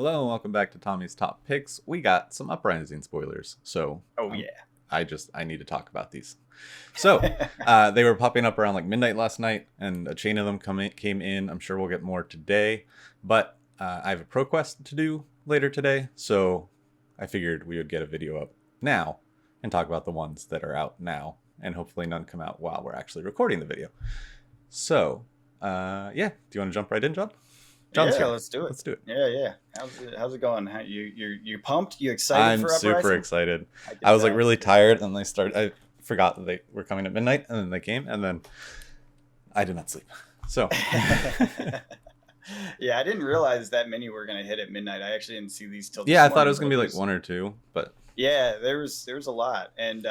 Hello and welcome back to Tommy's Top Picks. We got some Uprising spoilers, so Oh yeah. I need to talk about these. So they were popping up around like midnight last night, and a chain of them came in. I'm sure we'll get more today, but I have a pro quest to do later today, so I figured we would get a video up now and talk about the ones that are out now, and hopefully none come out while we're actually recording the video. So yeah, do you want to jump right in, John? John's Yeah, here. let's do it. Let's do it. Yeah. How's it going? You pumped? You excited I'm for super Uprising? excited. can I was like tell. really tired, and I forgot that they were coming at midnight, and then they came, and then I did not sleep. So Yeah, I didn't realize that many were gonna hit at midnight. I actually didn't see these till this yeah, I thought it morning, was gonna be but like one or two, but yeah, there's a lot, and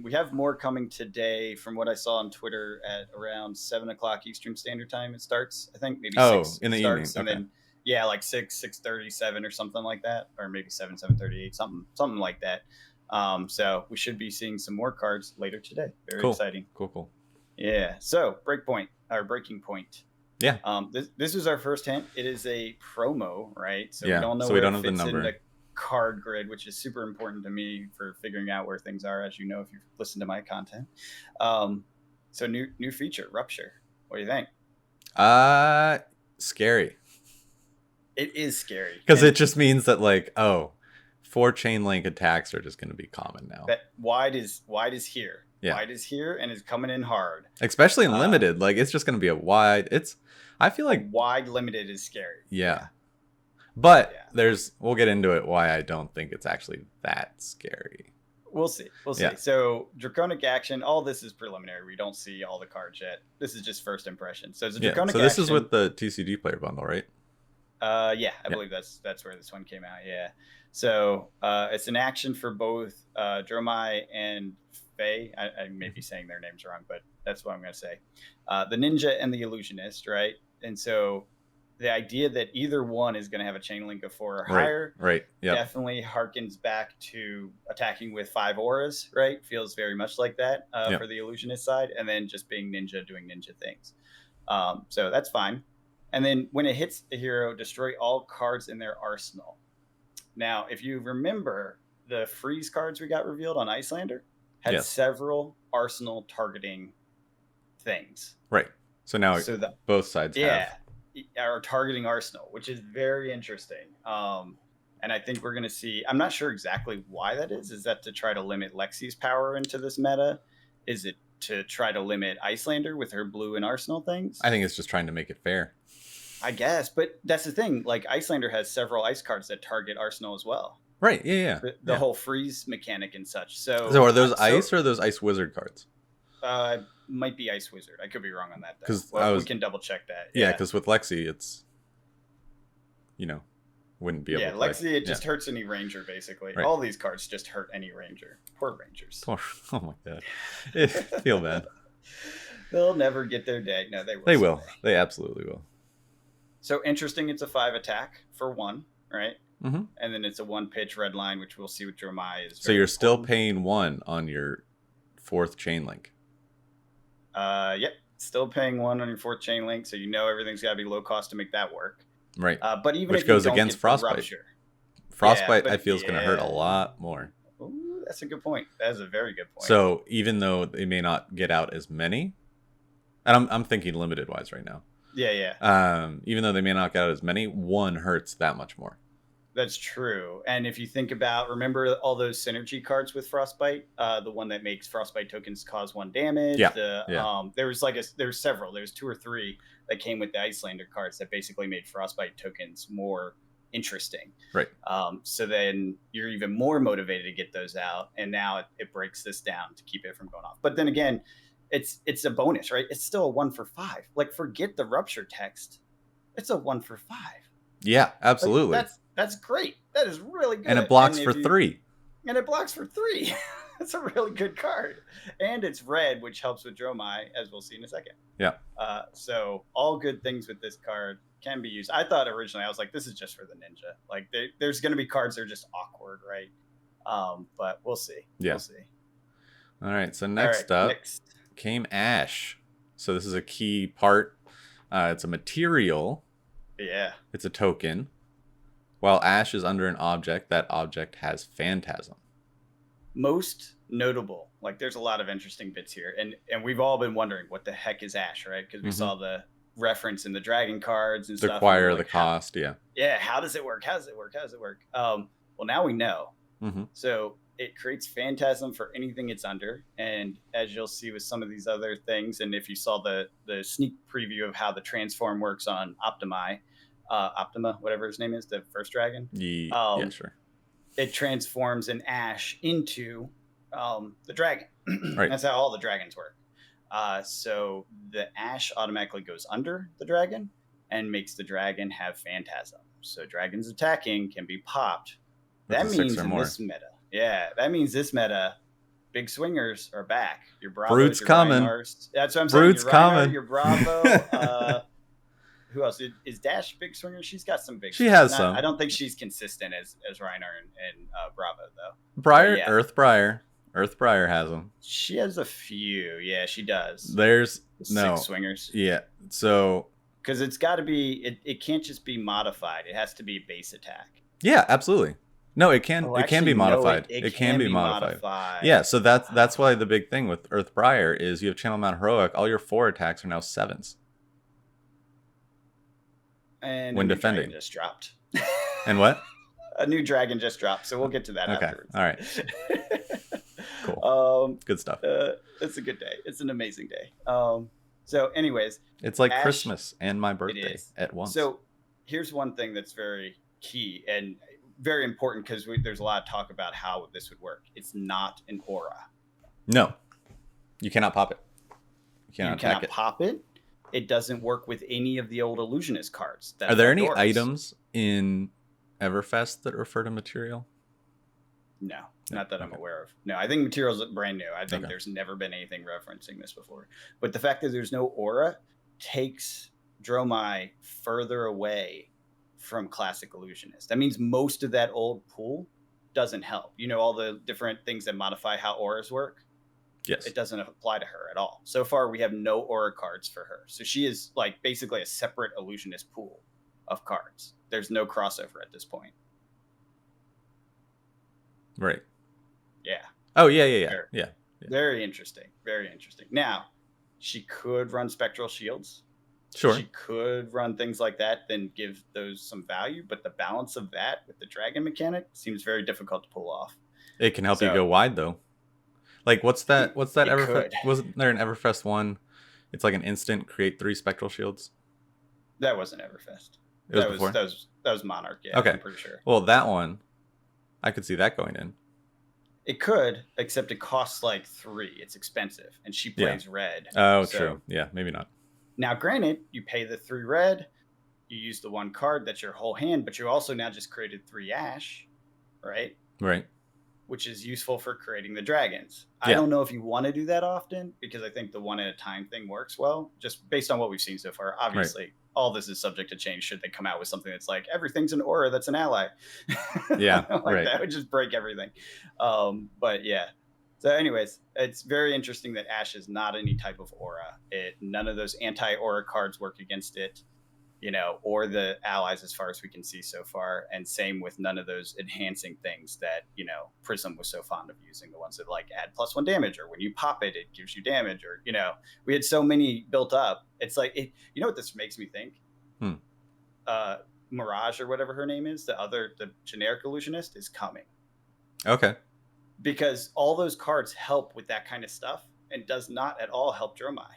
we have more coming today. From what I saw on Twitter, at around 7 o'clock Eastern Standard Time, it starts. I think maybe six in the starts, evening. and Okay. then yeah, like 6:37 or something like that, or maybe 7:38, something like that. So we should be seeing some more cards later today. Very Cool. exciting. Cool. Yeah. So breaking point. Yeah. This is our first hint. It is a promo, right? So Yeah, we don't know so we where don't it have the fits in number. the card grid, which is super important to me for figuring out where things are, as you know if you've listened to my content. So new feature, Rupture. What do you think? Scary. It is scary Because And it just means that like, 4 chain link attacks are just gonna be common now. that wide is here. Yeah. Wide is here and is coming in hard. Especially in limited. Like it's just gonna be a wide. I feel like Wide limited is scary. yeah. But Yeah. we'll get into it why I don't think it's actually that scary. We'll see. Yeah. So draconic action. All this is preliminary. We don't see all the cards yet. This is just first impression. So it's a draconic So this action. is with the TCG player bundle, right? Yeah, I believe that's where this one came out. Yeah. So it's an action for both Dromai and Fae. I may be saying their names wrong, but that's what I'm going to say. The ninja and the illusionist, right? And so the idea that either one is going to have a chain link of 4 or higher, right. Yeah. definitely harkens back to attacking with 5 auras, right? Feels very much like that for the illusionist side, and then just being ninja, doing ninja things. So that's fine. And then when it hits a hero, destroy all cards in their arsenal. Now, if you remember, the freeze cards we got revealed on Icelander had several arsenal targeting things. Right. So now both sides are targeting arsenal, which is very interesting. And I think we're going to see, I'm not sure exactly why that is. Is that to try to limit Lexi's power into this meta? Is it to try to limit Icelander with her blue and arsenal things? I think it's just trying to make it fair. I guess, but that's the thing. Like Icelander has several ice cards that target Arsenal as well. Right. Yeah. The whole freeze mechanic and such. So are those ice or are those ice wizard cards? Might be Ice Wizard. I could be wrong on that. Because we can double check that. Yeah, because with Lexi, it's wouldn't be able. Yeah, to Lexi, it just hurts any ranger basically. Right. All these cards just hurt any ranger. Poor rangers. Oh my god, I feel bad. They'll never get their day. No, they will. They will. They absolutely will. So interesting. It's a 5 attack for 1, right? Mm-hmm. And then it's a 1 pitch red line, which we'll see with Dromai is. So you're still paying 1 on your 4th chain link. Yep. Still paying 1 on your 4th chain link, so everything's got to be low cost to make that work. Right. But even which if goes you don't against get Frostbite. Rupture, Frostbite, I feel, is going to hurt a lot more. Ooh, that's a good point. That is a very good point. So even though they may not get out as many, and I'm thinking limited wise right now. Yeah. Even though they may not get out as many, 1 hurts that much more. That's true. And if you think about, remember all those synergy cards with Frostbite, the one that makes Frostbite tokens cause 1 damage. There's several. There's 2 or 3 that came with the Icelander cards that basically made Frostbite tokens more interesting. Right. So then you're even more motivated to get those out, and now it breaks this down to keep it from going off. But then again, it's a bonus, right? It's still a 1 for 5. Like, forget the Rupture text. It's a 1 for 5. Yeah, absolutely. Like, that's great. That is really good. And it blocks for 3. And it blocks for 3. That's a really good card. And it's red, which helps with Dromai, as we'll see in a second. Yeah. So all good things with this card can be used. I thought originally, I was like, this is just for the ninja. Like, there's going to be cards that are just awkward, right? But we'll see. Yeah. We'll see. All right. So next up came Ash. So this is a key part. It's a material. Yeah. It's a token. While Ash is under an object, that object has Phantasm. Most notable, like there's a lot of interesting bits here, and we've all been wondering what the heck is Ash, right? Because we saw the reference in the dragon cards and The stuff. acquire like, the cost, yeah. Yeah, how does it work? How does it work? How does it work? Well, now we know. So it creates Phantasm for anything it's under, and as you'll see with some of these other things, and if you saw the sneak preview of how the transform works on Optima, whatever his name is, the first dragon. Yeah, sure. It transforms an Ash into the dragon. Right. That's how all the dragons work. So the Ash automatically goes under the dragon and makes the dragon have Phantasm. So dragons attacking can be popped. That means in this meta, that means this meta, big swingers are back. Your Bravos, Brood's your coming. Reinhardts. That's what I'm saying. Brood's your Reinhardt, coming. Your Bravo. Who else is Dash big swinger? She's got some big. She has some. I don't think she's consistent as Reinhardt and Bravo though. Briar, yeah. Earthbriar has them. She has a few. Yeah, she does. There's six swingers. Yeah, so because it's got to be. It can't just be modified. It has to be base attack. Yeah, absolutely. No, it can. It can be modified. It can be modified. Yeah, so that's why the big thing with Earthbriar is you have Channel Mount Heroic. All your 4 attacks are now 7s. And when defending, just dropped. And what? A new dragon just dropped, so we'll get to that afterwards. All right. Cool. Good stuff. It's a good day. It's an amazing day. So, anyways, it's like Ash, Christmas and my birthday at once. So, here's one thing that's very key and very important because there's a lot of talk about how this would work. It's not an aura. No, you cannot pop it. You cannot pop it. It doesn't work with any of the old Illusionist cards. Are there any items in Everfest that refer to material? No, not that I'm aware of. No, I think material's brand new. I think there's never been anything referencing this before. But the fact that there's no aura takes dromai further away from classic Illusionist. That means most of that old pool doesn't help. You know, all the different things that modify how auras work? Yes. It doesn't apply to her at all. So far, we have no aura cards for her. So she is like basically a separate Illusionist pool of cards. There's no crossover at this point. Right. Yeah. Oh, yeah. Very interesting. Very interesting. Now, she could run Spectral Shields. Sure. She could run things like that, then give those some value. But the balance of that with the dragon mechanic seems very difficult to pull off. It can help you go wide, though. Like, what's that Everfest? Wasn't there an Everfest one? It's like an instant create 3 Spectral Shields. That wasn't Everfest. That was Monarch, yeah. Okay. I'm pretty sure. Well, that one, I could see that going in. It could, except it costs like 3. It's expensive, and she plays red. Oh, so, true. Yeah, maybe not. Now, granted, you pay the 3 red, you use the 1 card, that's your whole hand, but you also now just created 3 Ash, right? Right. Which is useful for creating the dragons. I don't know if you want to do that often, because I think the 1 at a time thing works well, just based on what we've seen so far. Obviously, all this is subject to change should they come out with something that's like, everything's an aura that's an ally. Yeah, right. That would just break everything. But yeah. So anyways, it's very interesting that Ash is not any type of aura. None of those anti-aura cards work against it. You know, or the allies as far as we can see so far. And same with none of those enhancing things that, you know, Prism was so fond of using, the ones that like add +1 damage, or when you pop it, it gives you damage, or, you know, we had so many built up. It's like, you know what this makes me think? Mirage or whatever her name is, the generic Illusionist is coming. Okay. Because all those cards help with that kind of stuff and does not at all help dromai.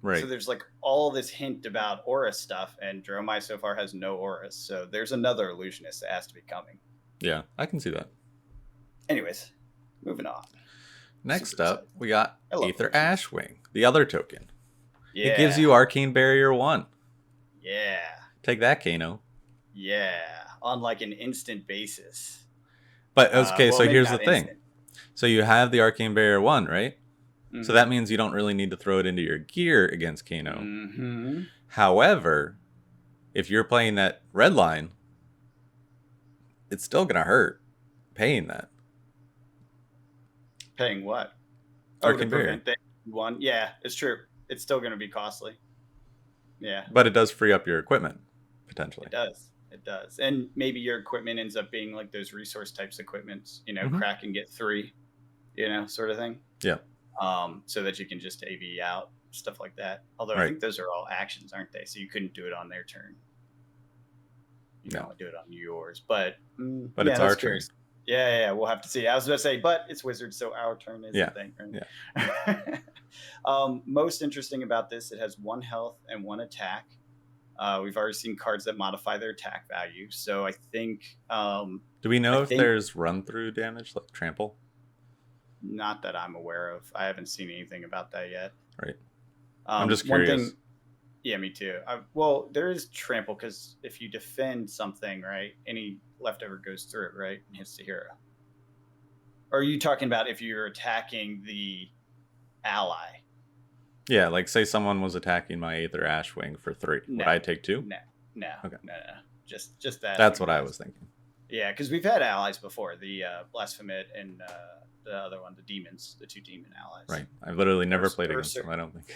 Right. So there's like all this hint about aura stuff, and dromai so far has no auras. So there's another Illusionist that has to be coming. Yeah, I can see that. Anyways, moving on. Next up, we got Aether Ashwing, the other token. Yeah. It gives you Arcane Barrier 1. Yeah. Take that, Kano. Yeah. On like an instant basis. But, okay, so here's the thing. So you have the Arcane Barrier 1, right? So that means you don't really need to throw it into your gear against Kano. Mm-hmm. However, if you're playing that red line, it's still going to hurt paying that. Paying what? Arcane Barrier. One. Yeah, it's true. It's still going to be costly. Yeah. But it does free up your equipment, potentially. It does. It does. And maybe your equipment ends up being like those resource types equipments, crack and get 3, sort of thing. Yeah. So that you can just AV out, stuff like that. Although I Right. think those are all actions, aren't they? So you couldn't do it on their turn. You can only do it on yours. But it's our turn. Yeah, we'll have to see. I was going to say, but it's Wizards, so our turn is the thing. Right? Yeah. Most interesting about this, it has 1 health and 1 attack. We've already seen cards that modify their attack value. So I think... do we know if there's run-through damage, like trample? Not that I'm aware of. I haven't seen anything about that yet. Right. I'm just curious. One thing, yeah, me too. Well, there is trample because if you defend something, right, any leftover goes through it, right, and hits the hero. Or are you talking about if you're attacking the ally? Yeah, like say someone was attacking my Aether Ashwing for 3. No. Would I take 2? No. Okay. No. Just that. That's what I was thinking. Yeah, because we've had allies before. The Blasphemate and the other one, the demons, the 2 demon allies. Right. I've literally never played against them, I don't think.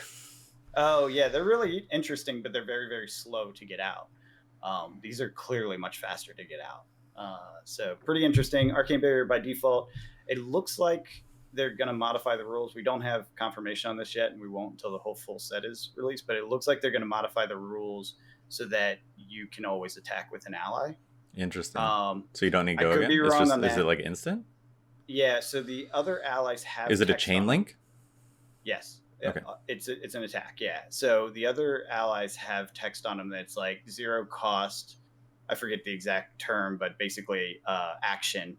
Oh, yeah. They're really interesting, but they're very, very slow to get out. These are clearly much faster to get out. So pretty interesting. Arcane Barrier by default. It looks like they're going to modify the rules. We don't have confirmation on this yet, and we won't until the whole full set is released. But it looks like they're going to modify the rules so that you can always attack with an ally. Interesting. So you don't need go again? Is it like instant? Yeah, so the other allies have... Is it a chain link? Yes. Okay. It's an attack, yeah. So the other allies have text on them that's like 0 cost. I forget the exact term, but basically action,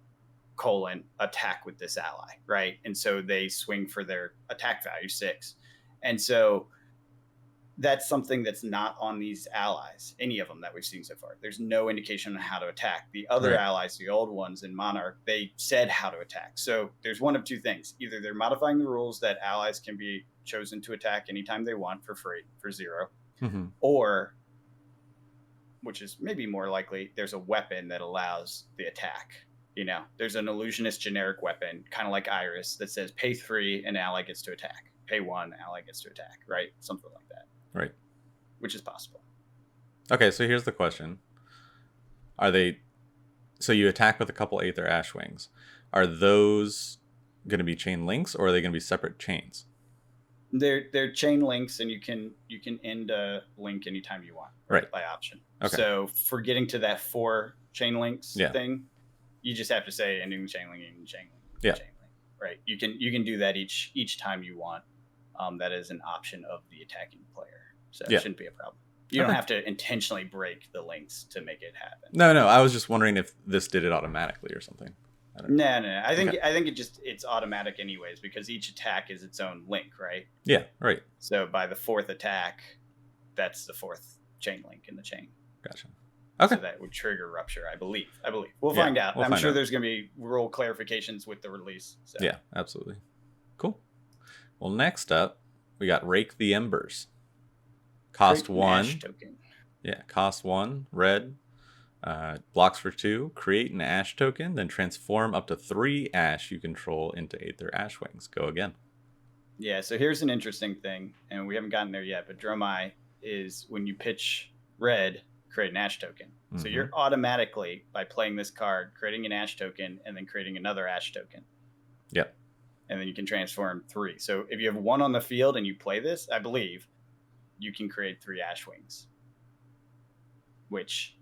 attack with this ally, right? And so they swing for their attack value 6. And so that's something that's not on these allies, any of them that we've seen so far. There's no indication on how to attack. The other allies, the old ones in Monarch, they said how to attack. So there's one of 2 things. Either they're modifying the rules that allies can be chosen to attack anytime they want for free, for 0, or, which is maybe more likely, there's a weapon that allows the attack. There's an illusionist generic weapon, kind of like Iris, that says pay 3, an ally gets to attack. Pay 1, ally gets to attack, right? Something like that. Right. Which is possible. Okay, so here's the question. So you attack with a couple Aether Ashwings. Are those going to be chain links, or are they going to be separate chains? They're chain links, and you can end a link anytime you want, right? By option. Okay. So for getting to that 4 chain links thing, you just have to say ending chain link, chain link, right? You can do that each time you want. That is an option of the attacking player, so it shouldn't be a problem. You don't have to intentionally break the links to make it happen. No. I was just wondering if this did it automatically or something. No. I think it's automatic anyways, because each attack is its own link, right? Yeah, right. So by the 4th attack, that's the 4th chain link in the chain. Gotcha. Okay. So that would trigger rupture, I believe. We'll find out. I'm sure there's going to be rule clarifications with the release. So. Yeah, absolutely. Cool. Well, next up, we got Rake the Embers. Cost 1. Ash token. Yeah, cost 1, red. Blocks for 2. Create an ash token, then transform up to 3 ash you control into Aether Ashwings. Go again. Yeah, so here's an interesting thing, and we haven't gotten there yet, but dromai is when you pitch red, create an ash token. So you're automatically, by playing this card, creating an ash token and then creating another ash token. Yep. And then you can transform 3. So if you have 1 on the field and you play this, I believe you can create 3 Ashwings. Which,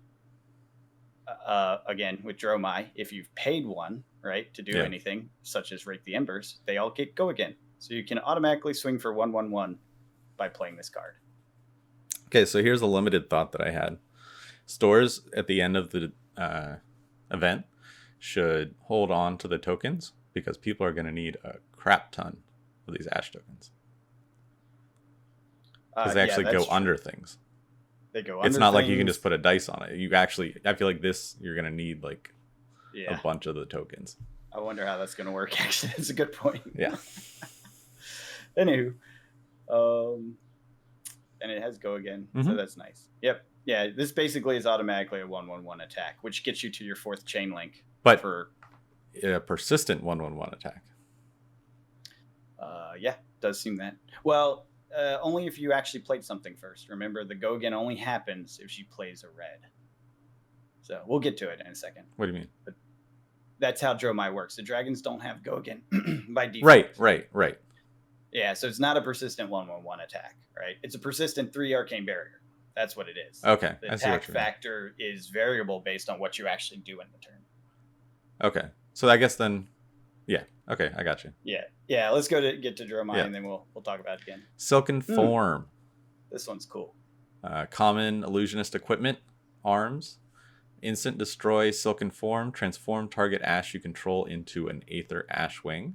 again, with dromai, if you've paid 1, right, to do anything, such as Rake the Embers, they all get go again. So you can automatically swing for 1/1/1 by playing this card. Okay, so here's a limited thought that I had. Stores at the end of the event should hold on to the tokens, because people are going to need a crap ton of these ash tokens. Because they actually go under things. They go under It's not like you can just put a dice on it. I feel like you're going to need like a bunch of the tokens. I wonder how that's going to work, actually. That's a good point. Yeah. Anywho. And it has go again, so that's nice. Yep. Yeah, this basically is automatically a 1/1/1 attack, which gets you to your 4th chain link. But for a persistent 1/1/1 attack. Yeah, does seem that. Well, only if you actually played something first. Remember, the go again only happens if she plays a red. So we'll get to it in a second. What do you mean? But that's how dromai works. The dragons don't have go again by default. Right. Yeah, so it's not a persistent 1/1 attack, right? It's a persistent 3 arcane barrier. That's what it is. Okay. The attack factor is variable based on what you actually do in the turn. Okay. So I guess then, yeah. Okay, I got you. Yeah. Let's get to dromai, and then we'll talk about it again. Silken Form. This one's cool. Common illusionist equipment, arms. Instant destroy Silken Form. Transform target ash you control into an Aether Ashwing.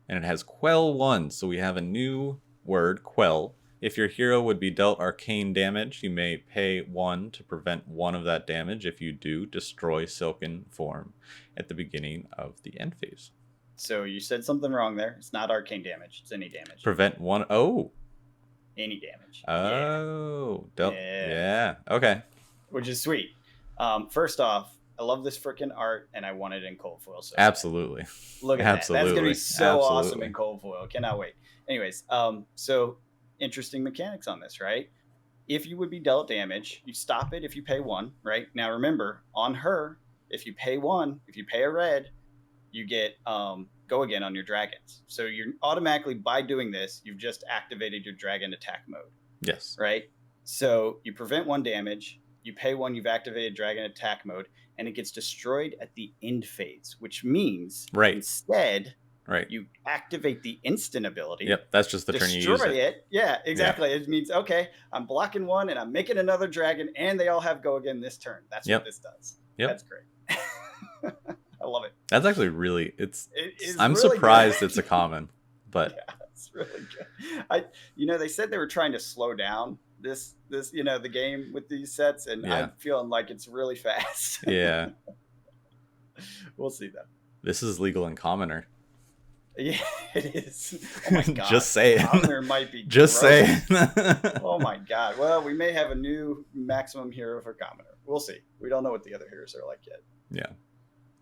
And it has Quell 1, so we have a new word, Quell. If your hero would be dealt arcane damage, you may pay 1 to prevent 1 of that damage. If you do, destroy Silken Form at the beginning of the end phase. So you said something wrong there. It's not arcane damage. It's any damage. Prevent 1. Oh. Any damage. Oh. Yeah. Okay. Which is sweet. First off, I love this freaking art, and I want it in cold foil. So absolutely. Look at that. That's going to be so awesome in cold foil. Cannot wait. Anyways, so interesting mechanics on this, right? If you would be dealt damage, you stop it if you pay 1, right? Now remember, on her, if you pay 1, if you pay a red, you get go again on your dragons. So you're automatically, by doing this, you've just activated your dragon attack mode. Yes. Right? So you prevent 1 damage, you pay 1, you've activated dragon attack mode, and it gets destroyed at the end phase, which means instead you activate the instant ability. Yep, that's just the turn you use Destroy it. Yeah, exactly. Yeah. It means, okay, I'm blocking 1 and I'm making another dragon, and they all have go again this turn. That's what this does. Yep. That's great. I love it. That's actually really, I'm really surprised it's a common, but. Yeah, it's really good. They said they were trying to slow down this the game with these sets, and I'm feeling like it's really fast. Yeah. We'll see though. This is legal in commoner. Yeah, it is. Oh my god. Just saying. Commoner might be just saying. Oh my god. Well, we may have a new maximum hero for commoner. We'll see. We don't know what the other heroes are like yet. Yeah.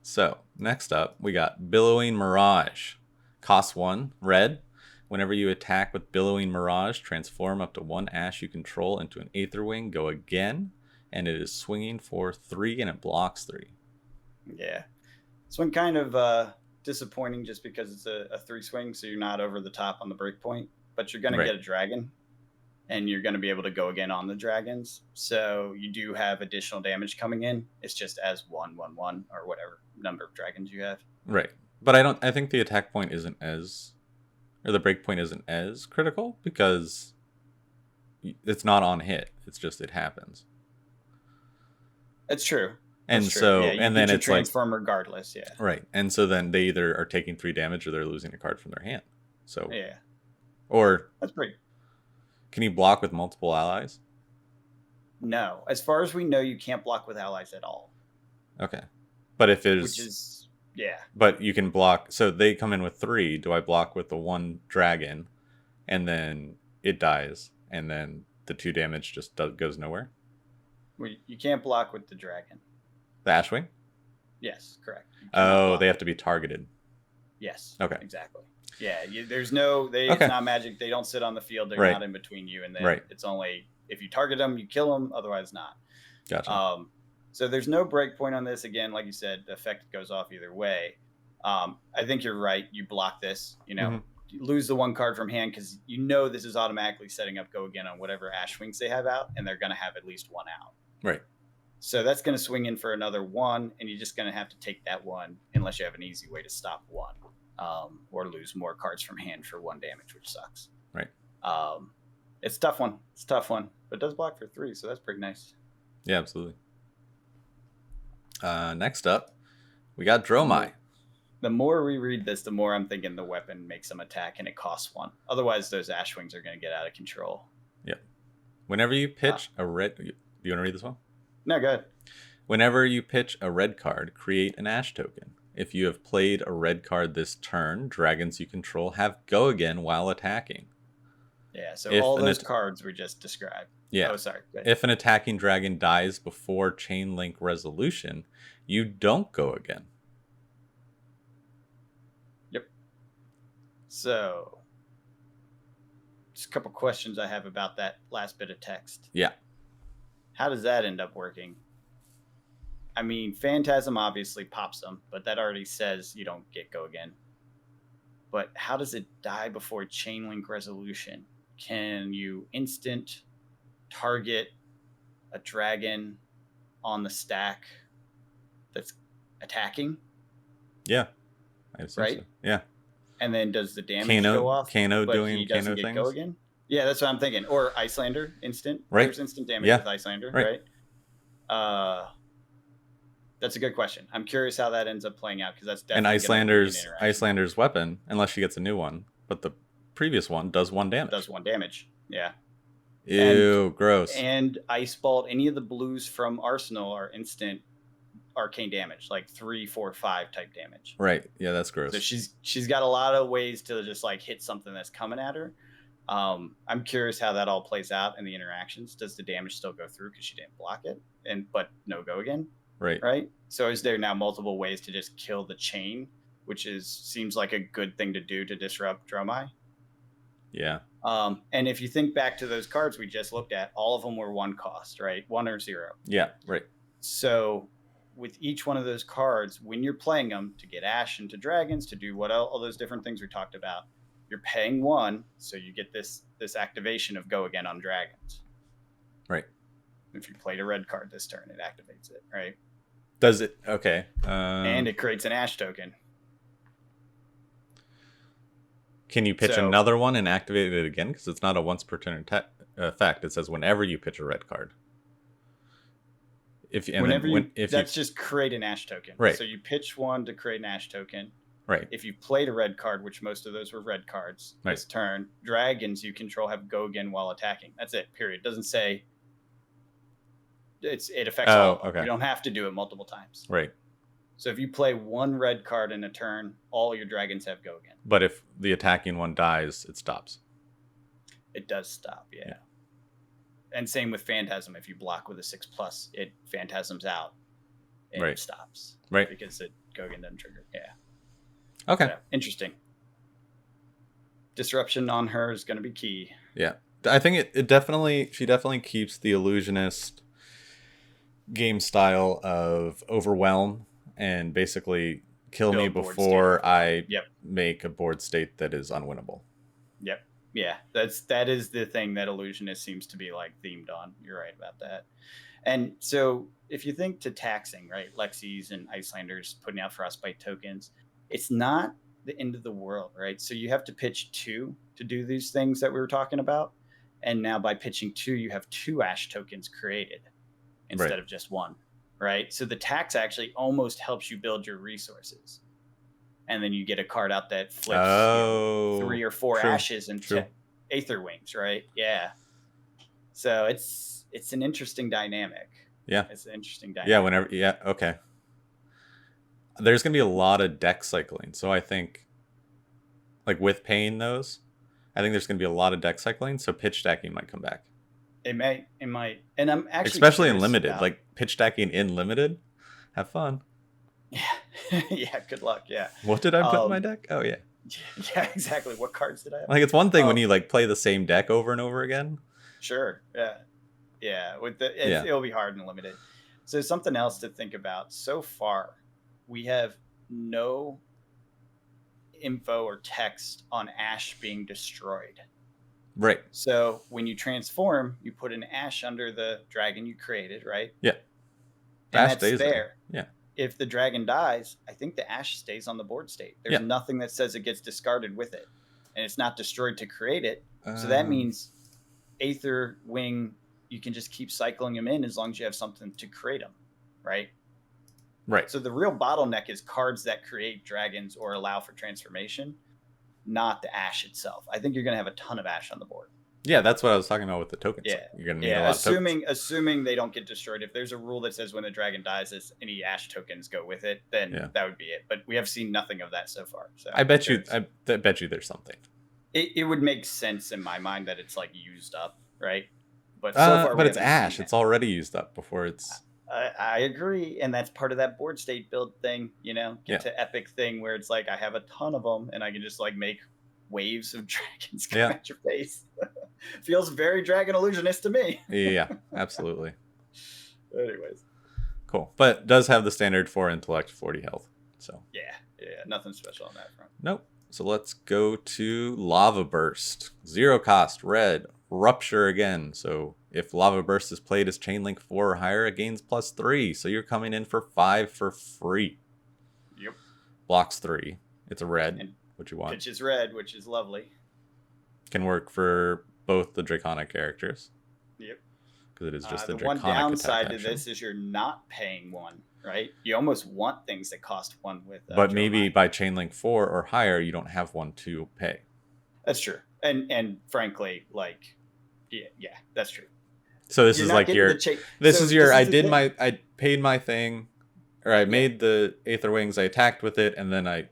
So next up, we got billowing mirage. Cost 1, red. Whenever you attack with Billowing Mirage, transform up to 1 ash you control into an Aetherwing, go again, and it is swinging for 3 and it blocks 3. Yeah. This one kind of disappointing just because it's a 3 swing, so you're not over the top on the break point, but you're going to get a dragon, and you're going to be able to go again on the dragons. So you do have additional damage coming in. It's just as 1, 1, 1, or whatever number of dragons you have. Right. But I think the attack point isn't as... or the break point isn't as critical because it's not on hit. It's just it happens. It's true. And so, and then it's transform regardless. Yeah. Right. And so then they either are taking 3 damage or they're losing a card from their hand. So yeah. Or that's pretty. Can you block with multiple allies? No, as far as we know, you can't block with allies at all. Okay, but if it's which is but you can block. So they come in with 3. Do I block with the 1 dragon, and then it dies, and then the 2 damage just goes nowhere? Well, you can't block with the dragon. The Ashwing? Yes, correct. Oh, they have to be targeted. Yes. Okay. Exactly. Yeah. There's no. It's not magic. They don't sit on the field. They're not in between you and them. It's only if you target them, you kill them. Otherwise, not. Gotcha. So there's no break point on this. Again, like you said, the effect goes off either way. I think you're right. You block this. You lose the 1 card from hand because this is automatically setting up go again on whatever Ashwings they have out, and they're going to have at least 1 out. Right. So that's going to swing in for another 1, and you're just going to have to take that 1 unless you have an easy way to stop 1, or lose more cards from hand for 1 damage, which sucks. Right. It's a tough one. But it does block for 3, so that's pretty nice. Yeah, absolutely. Next up, we got dromai. The more we read this, the more I'm thinking the weapon makes them attack, and it costs 1. Otherwise, those Ashwings are going to get out of control. Yep. Whenever you pitch a red... Do you want to read this one? No, go ahead. Whenever you pitch a red card, create an ash token. If you have played a red card this turn, dragons you control have go again while attacking. Yeah, so all those cards we just described. Yeah. Oh, sorry. If an attacking dragon dies before chain link resolution, you don't go again. Yep. So, just a couple questions I have about that last bit of text. Yeah. How does that end up working? I mean, Phantasm obviously pops them, but that already says you don't get go again. But how does it die before chain link resolution? Can you instant target a dragon on the stack that's attacking? Yeah, I assume right? so. Yeah. And then does the damage go off? Kano but doing he doesn't Kano get things. go again? Yeah, that's what I'm thinking. Or Icelander instant. Right. There's instant damage Yeah. with Icelander, Right. That's a good question. I'm curious how that ends up playing out because that's And definitely Icelander's weapon, unless she gets a new one, but the previous one does 1 damage. Does 1 damage. Yeah. Ew, gross. And Ice Ball, any of the blues from Arsenal are instant arcane damage, like 3, 4, 5 type damage. Right. Yeah, that's gross. So she's got a lot of ways to just like hit something that's coming at her. I'm curious how that all plays out in the interactions. Does the damage still go through because she didn't block it, but no go again? Right. So is there now multiple ways to just kill the chain, which seems like a good thing to do to disrupt Dromai? Yeah. And if you think back to those cards we just looked at, all of them were 1 cost, right? 1 or 0. Yeah. Right. So with each one of those cards, when you're playing them to get Ash into dragons, to do all those different things we talked about, you're paying 1, so you get this activation of go again on dragons. Right. If you played a red card this turn, it activates it, right? Does it? Okay. And it creates an Ash token. Can you pitch another one and activate it again? Because it's not a once per turn effect. It says whenever you pitch a red card. That's just create an Ash token. Right. So you pitch 1 to create an Ash token. Right. If you played a red card, which most of those were red cards this turn, dragons you control have go again while attacking. That's it. Period. It doesn't say it affects all. Okay. You don't have to do it multiple times. Right. So if you play 1 red card in a turn, all your dragons have go again. But if the attacking one dies, it stops. It does stop. Yeah. And same with Phantasm. If you block with a 6+, it Phantasms out. And it stops. Right. Because it go again doesn't trigger. Yeah. Okay. So, interesting. Disruption on her is going to be key. Yeah. I think she definitely keeps the illusionist game style of overwhelm and basically kill me before I make a board state that is unwinnable. Yep. Yeah. That is the thing that illusionist seems to be like themed on. You're right about that. And so if you think to taxing, right, Lexies and Icelanders putting out frostbite tokens, it's not the end of the world, right? So you have to pitch 2 to do these things that we were talking about. And now by pitching 2, you have 2 Ash tokens created instead of just 1, right? So the tax actually almost helps you build your resources. And then you get a card out that flips 3 or 4 Ashes into Aether Wings, right? Yeah. So it's an interesting dynamic. Yeah. It's an interesting dynamic. Yeah, okay. There's going to be a lot of deck cycling. So I think, like with paying those, I think there's going to be a lot of deck cycling. So pitch stacking might come back. It might. And I'm actually especially in limited, like pitch stacking in limited. Have fun. Yeah. Yeah. Good luck. Yeah. What did I put in my deck? Oh yeah. Yeah, exactly. What cards did I have? Like it's one thing when you like play the same deck over and over again. Sure. Yeah. Yeah. It'll be hard and limited. So something else to think about. So far, we have no info or text on Ash being destroyed. Right. So when you transform, you put an Ash under the dragon you created, right? Yeah. And Ash stays there. Yeah. If the dragon dies, I think the Ash stays on the board state. There's nothing that says it gets discarded with it. And it's not destroyed to create it. So that means Aether Wing, you can just keep cycling them in as long as you have something to create them, right? Right. So the real bottleneck is cards that create dragons or allow for transformation, not the Ash itself. I think you're going to have a ton of Ash on the board. Yeah, that's what I was talking about with the tokens. Yeah, you're going to need a lot of tokens. Assuming they don't get destroyed. If there's a rule that says when the dragon dies, any Ash tokens go with it, then that would be it. But we have seen nothing of that so far. So I bet you there's something. It would make sense in my mind that it's like used up, right? But so far, it's Ash. It's already used up before it's. I agree, and that's part of that board state build thing, get to epic thing where it's like I have a ton of them and I can just like make waves of dragons come at your face. Feels very Dragon Illusionist to me. Yeah, absolutely. Anyways, Cool. But does have the standard 4 intellect, 40 health. So Yeah, nothing special on that front. nope. So let's go to Lava Burst. 0 cost, red, Rupture again. So if Lava Burst is played as Chainlink 4 or higher, it gains +3. So you're coming in for 5 for free. Yep. Blocks 3. It's a red, And what you want. pitch is red, which is lovely. Can work for both the Draconic characters. Yep. Because it is just the Draconic one downside attack to this is you're not paying 1, right? You almost want things that cost 1 with. But maybe by Chainlink 4 or higher, you don't have 1 to pay. That's true. And frankly, like, yeah, that's true. So this is like your, I paid my thing, or I made the Aether Wings, I attacked with it, and then I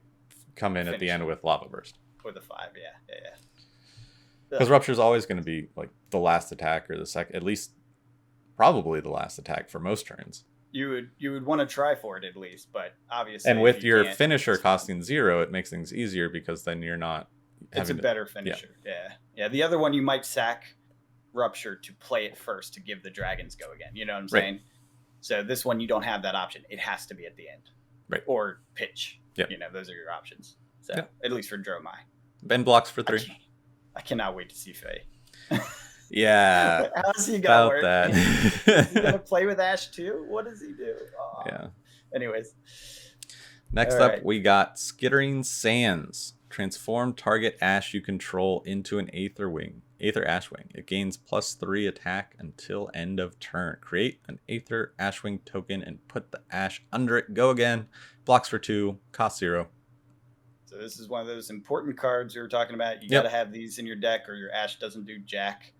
come in at the end with Lava Burst. With a 5, yeah. Because Rupture is always going to be like the last attack or the second, at least probably the last attack for most turns. You would want to try for it at least, but obviously. And with your finisher costing 0, it makes things easier because then you're not. It's a better finisher. Yeah. The other one you might sack Rupture to play it first to give the dragons go again. You know what I'm saying? So this one you don't have that option. It has to be at the end, right? Or pitch. Yeah. Those are your options. So at least for dromai. Ben blocks for 3. I cannot wait to see Faye. Yeah. How's he gonna work? That. Is he gonna play with Ash too? What does he do? Oh. Yeah. Anyways. Next up, we got Skittering Sands. Transform target Ash you control into an Aether Ashwing. It gains +3 attack until end of turn. Create an Aether Ashwing token and put the Ash under it. Go again. Blocks for 2. Cost 0. So this is one of those important cards we were talking about. You got to have these in your deck or your Ash doesn't do jack.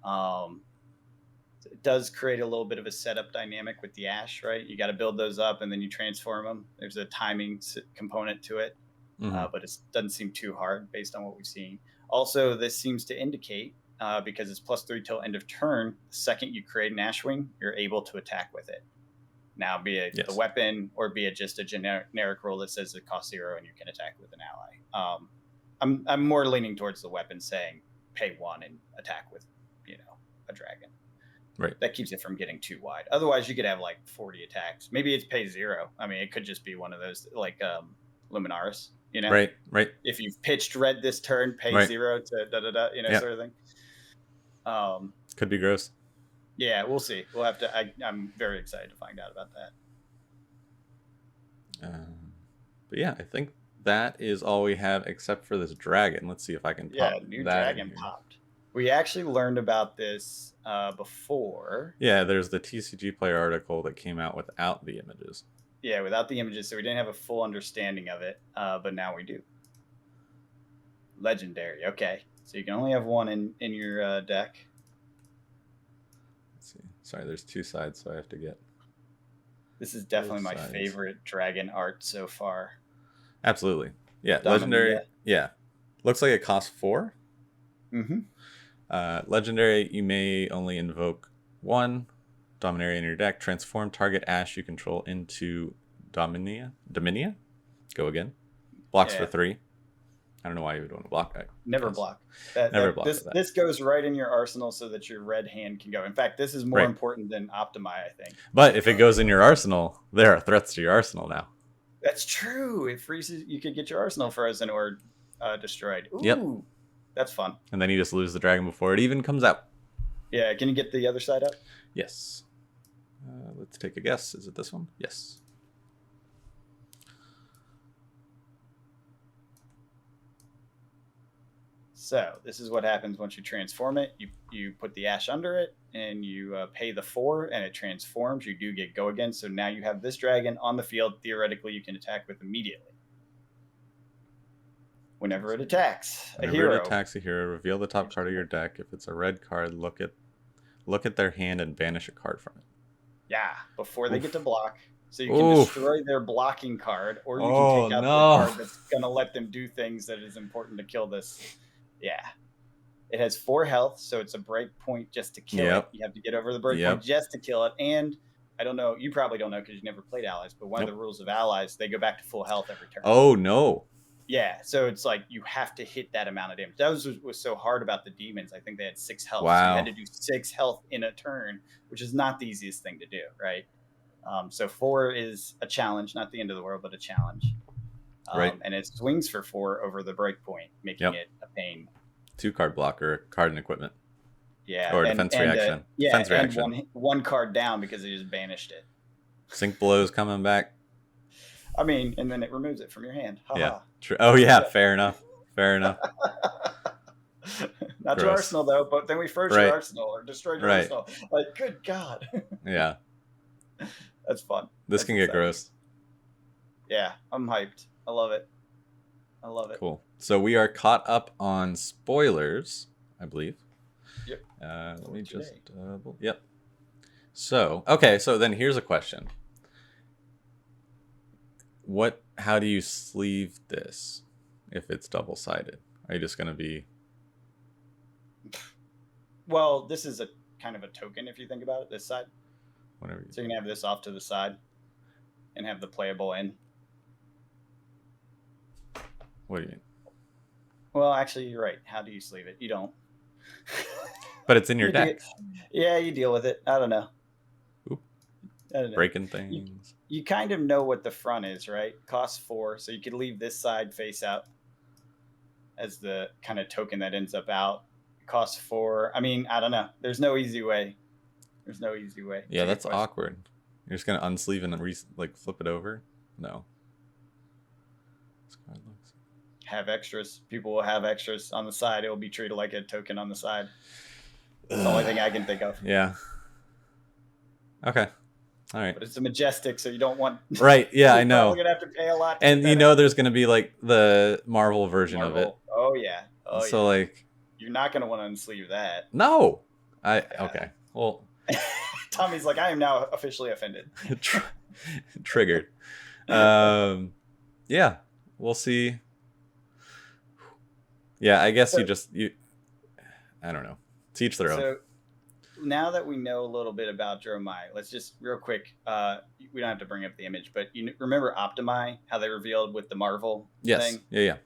It does create a little bit of a setup dynamic with the Ash, right? You got to build those up and then you transform them. There's a timing component to it, but it doesn't seem too hard based on what we've seen. Also, this seems to indicate, because it's +3 till end of turn, the second you create an Ashwing, you're able to attack with it. Now, be it the weapon or be it just a generic rule that says it costs 0 and you can attack with an ally. I'm more leaning towards the weapon saying pay 1 and attack with, a dragon. Right. That keeps it from getting too wide. Otherwise, you could have like 40 attacks. Maybe it's pay 0. I mean, it could just be one of those like Luminaris, Right. If you've pitched red this turn, pay 0 to sort of thing. Could be gross. Yeah, we'll see. We'll have to. I'm very excited to find out about that. But yeah, I think that is all we have except for this dragon. Let's see if I can pop new that dragon popped. We actually learned about this before. Yeah, there's the TCG Player article that came out without the images. Yeah, without the images, so we didn't have a full understanding of it, but now we do. Legendary, okay. So you can only have 1 in your deck. Let's see. Sorry, there's 2 sides, so I have to get... This is definitely my favorite dragon art so far. Absolutely. Yeah, legendary. Yeah. Looks like it costs 4. Mm-hmm. Legendary, you may only invoke 1 Dominaria in your deck. Transform target Ash you control into Dominia. Go again. Blocks for 3. I don't know why you would want to block that. Never block. This goes right in your arsenal so that your red hand can go. In fact, this is more important than Optimi, I think. But if it goes in your arsenal, there are threats to your arsenal now. That's true. It freezes. You could get your arsenal frozen or destroyed. Ooh, yep. That's fun. And then you just lose the dragon before it even comes out. Yeah. Can you get the other side up? Yes. Let's take a guess. Is it this one? Yes. So this is what happens once you transform it. You put the Ash under it, and you pay the 4, and it transforms. You do get go again. So now you have this dragon on the field. Theoretically, you can attack with immediately. Whenever it attacks a hero. It attacks a hero, reveal the top card of your deck. If it's a red card, look at their hand and banish a card from it. Yeah, before they get to block. So you can destroy their blocking card, or you can take out the card that's going to let them do things that is important to kill this. Yeah. It has 4 health, so it's a break point just to kill it. You have to get over the break point just to kill it. And I don't know, you probably don't know because you never played allies, but one of the rules of allies, they go back to full health every turn. Oh, no. Yeah, so it's like you have to hit that amount of damage. That was so hard about the demons. I think they had 6 health. Wow. So you had to do 6 health in a turn, which is not the easiest thing to do, right? So 4 is a challenge, not the end of the world, but a challenge. Right. And it swings for 4 over the break point, making it a pain. 2-card blocker, card and equipment. Yeah. Or defense reaction. Defense reaction. And one card down because they just banished it. Sink Below's coming back. I mean, and then it removes it from your hand. Yeah. True. Oh, yeah. Fair enough. Not to Arsenal, though, but then we froze your Arsenal or destroyed your Arsenal. Like, good God. Yeah. That's fun. This can get gross. Yeah, I'm hyped. I love it. Cool. So we are caught up on spoilers, I believe. Yep. Let me just double. Yep. So, okay. So then here's a question. How do you sleeve this if it's double-sided? Are you just going to be... Well, this is a kind of a token if you think about it, this side. Whatever. So you're going to have this off to the side and have the playable in. What do you mean? Well, actually, you're right. How do you sleeve it? You don't. But it's in your deck. Yeah, you deal with it. I don't know. Breaking things. You kind of know what the front is, right? Costs 4, so you could leave this side face out as the kind of token that ends up out. Costs 4. I mean, I don't know. There's no easy way. Yeah, that's awkward. You're just gonna unsleeve and flip it over? No. Have extras. People will have extras on the side. It will be treated like a token on the side. That's the only thing I can think of. Yeah. Okay. All right. But it's a majestic, so you don't want... Right, yeah, I know. You're going to have to pay a lot. And there's going to be like the Marvel version of it. Oh, yeah. So like... You're not going to want to unsleeve that. No. Okay. Well... Tommy's like, I am now officially offended. Triggered. Yeah. We'll see. Yeah, I guess you... I don't know. Teach their own. So now that we know a little bit about dromai, let's just real quick. We don't have to bring up the image, but you remember Optimi, how they revealed with the Marvel thing? Yeah.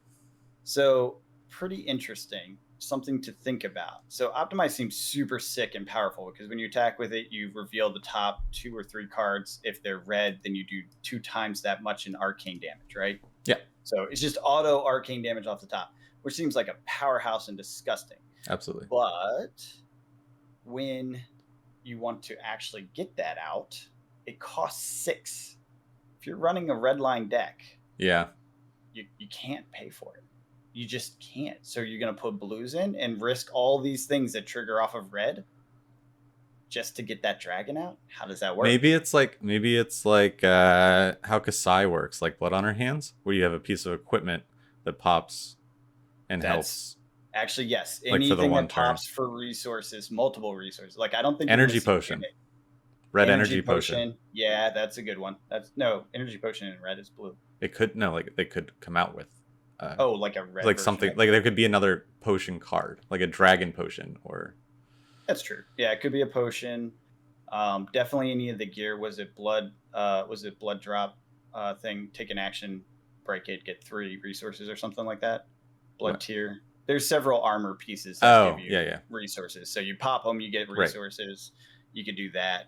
So pretty interesting. Something to think about. So Optimi seems super sick and powerful because when you attack with it, you reveal the top 2 or 3 cards. If they're red, then you do 2 times that much in arcane damage, right? Yeah. So it's just auto arcane damage off the top, which seems like a powerhouse and disgusting. Absolutely. But when you want to actually get that out, it costs 6. If you're running a red line deck, you can't pay for it. You just can't. So you're going to put blues in and risk all these things that trigger off of red just to get that dragon out? How does that work? Maybe it's like how Kasai works, like Blood on Her Hands, where you have a piece of equipment that pops and helps. Actually, yes. Like Anything for the one that pops for resources, multiple resources. Like I don't think energy potion. Red energy potion. Yeah, that's a good one. Energy potion in red is blue. They could come out with like a red, like something like there could be another potion card, like a dragon potion, or that's true. Yeah, it could be a potion. Definitely any of the gear. Was it blood drop thing? Take an action, break it, get 3 resources or something like that. Blood tier. There's several armor pieces that give you resources. So you pop them, you get resources. Right. You could do that.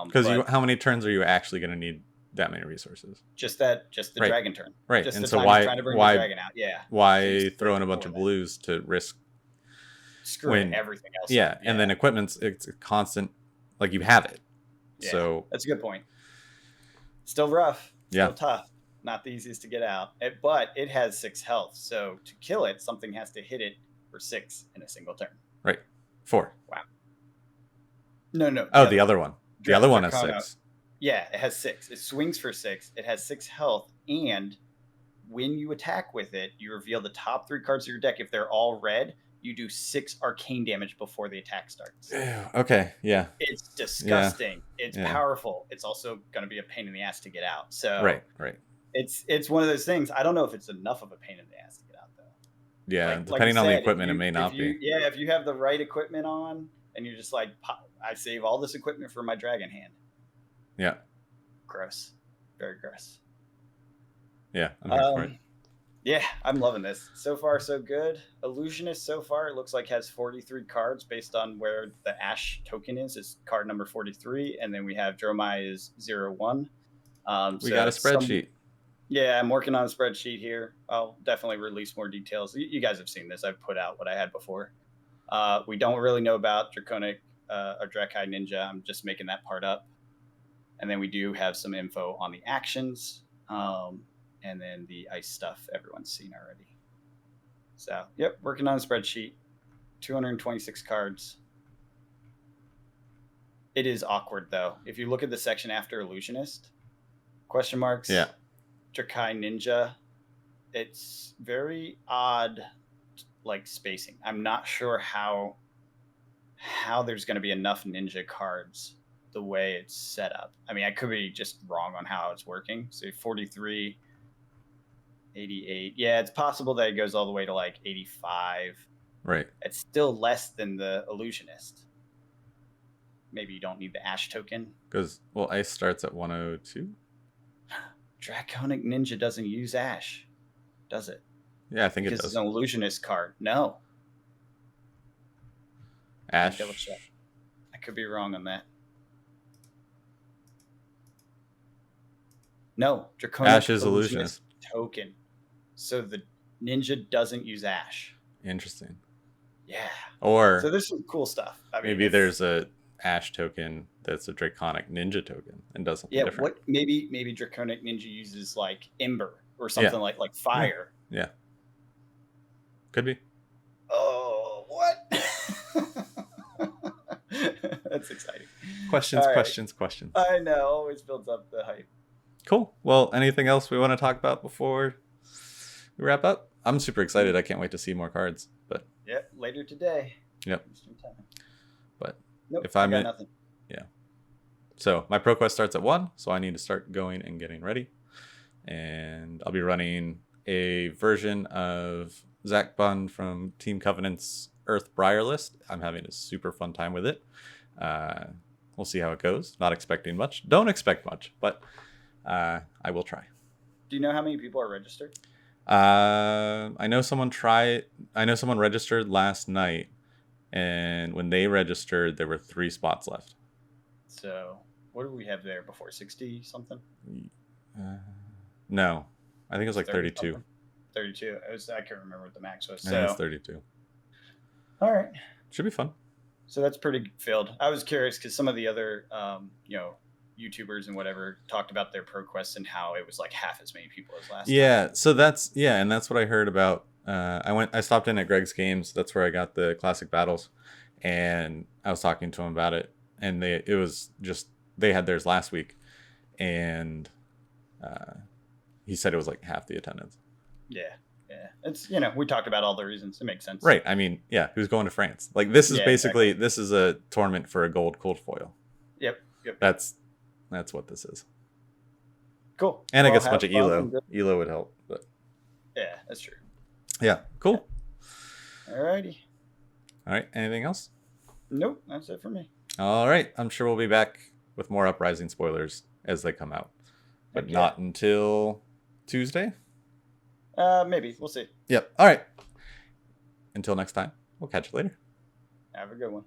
Because how many turns are you actually going to need that many resources? Just the dragon turn. Right. Just and the so time why trying to bring the dragon out? Yeah. Why throw in a bunch of blues to risk screwing everything else? Yeah. And then equipment's it's constant, like you have it. Yeah, so that's a good point. Still rough. Still tough. Not the easiest to get out. But it has 6 health. So to kill it, something has to hit it for 6 in a single turn. Right. 4. Wow. No. The other one. The other one has 6. Yeah, it has 6. It swings for 6. It has 6 health. And when you attack with it, you reveal the top 3 cards of your deck. If they're all red, you do 6 arcane damage before the attack starts. Okay, yeah. It's disgusting. Yeah. It's powerful. It's also going to be a pain in the ass to get out. So Right. It's one of those things. I don't know if it's enough of a pain in the ass to get out, though. Yeah, depending on the equipment, it may not be. Yeah, if you have the right equipment on, and you're just like, I save all this equipment for my dragon hand. Yeah. Gross. Very gross. Yeah, I'm here for it. Yeah, I'm loving this. So far, so good. Illusionist so far, it looks like has 43 cards based on where the Ash token is. It's card number 43. And then we have dromai is 01. We got a spreadsheet. Yeah, I'm working on a spreadsheet here. I'll definitely release more details. You guys have seen this. I've put out what I had before. We don't really know about Draconic or Drakai Ninja. I'm just making that part up. And then we do have some info on the actions. And then the ice stuff everyone's seen already. So, yep, working on a spreadsheet. 226 cards. It is awkward, though. If you look at the section after Illusionist, question marks, Yeah. Drakai Ninja, it's very odd, like, spacing. I'm not sure how there's going to be enough ninja cards the way it's set up. I mean, I could be just wrong on how it's working. So 43, 88. Yeah, it's possible that it goes all the way to like 85. Right. It's still less than the Illusionist. Maybe you don't need the Ash token. Because, well, ice starts at 102. Draconic Ninja doesn't use Ash, does it? Yeah, I think it does. It's an Illusionist card. No. Ash. Double check. I could be wrong on that. No, Draconic Ash is Illusionist token. So the ninja doesn't use Ash. Interesting. Yeah. Or so there's some cool stuff. I mean, maybe there's a Ash token that's a Draconic Ninja token and does something different. What maybe Draconic Ninja uses like Ember or something like fire. Yeah. Could be. Oh, what? That's exciting. Questions. I know, always builds up the hype. Cool. Well, anything else we want to talk about before we wrap up? I'm super excited. I can't wait to see more cards. But later today. Yep. But nope, if I'm in, nothing. Yeah. So my ProQuest starts at 1, so I need to start going and getting ready. And I'll be running a version of Zach Bunn from Team Covenant's Earth Briar list. I'm having a super fun time with it. We'll see how it goes. Not expecting much. Don't expect much, but I will try. Do you know how many people are registered? I know someone registered last night, and when they registered, there were 3 spots left. So what did we have there before? 60 something? No, I think it was like 32. Something. 32. I can't remember what the max was. So it's 32. All right. Should be fun. So that's pretty filled. I was curious because some of the other, YouTubers and whatever talked about their ProQuest and how it was like half as many people as last time. So that's and that's what I heard about. I stopped in at Greg's Games. That's where I got the classic battles, and I was talking to him about it. And they had theirs last week, and he said it was like half the attendance. Yeah. It's we talked about all the reasons. It makes sense. Right. I mean, who's going to France? Like this is basically this is a tournament for a gold cold foil. Yep. That's what this is. Cool. And I guess a bunch of Elo. Elo would help, but yeah, that's true. Yeah, cool. Alrighty. All right. Anything else? Nope, that's it for me. All right. I'm sure we'll be back with more Uprising spoilers as they come out, but not until Tuesday. Maybe we'll see. Yep. All right. Until next time. We'll catch you later. Have a good one.